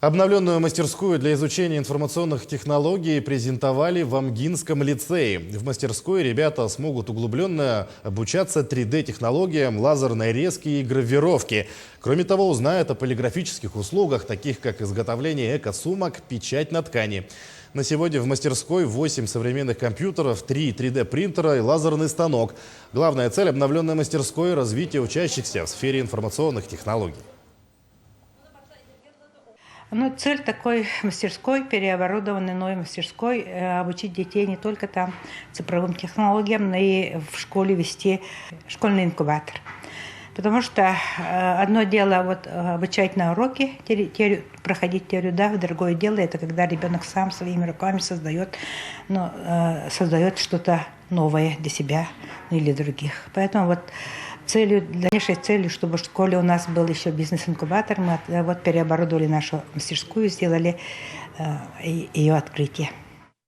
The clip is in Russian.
Обновленную мастерскую для изучения информационных технологий презентовали в Амгинском лицее. В мастерской ребята смогут углубленно обучаться 3D-технологиям, лазерной резки и гравировки. Кроме того, узнают о полиграфических услугах, таких как изготовление эко-сумок, печать на ткани. На сегодня в мастерской 8 современных компьютеров, 3 3D-принтера и лазерный станок. Главная цель обновленной мастерской – развитие учащихся в сфере информационных технологий. Цель такой мастерской, переоборудованной новой мастерской, обучить детей не только там цифровым технологиям, но и в школе вести школьный инкубатор. Потому что одно дело обучать на уроке, проходить теорию, да, другое дело это когда ребенок сам своими руками создает что-то новое для себя или других. Поэтому дальнейшей целью, чтобы в школе у нас был еще бизнес-инкубатор, мы переоборудовали нашу мастерскую, сделали ее открытие.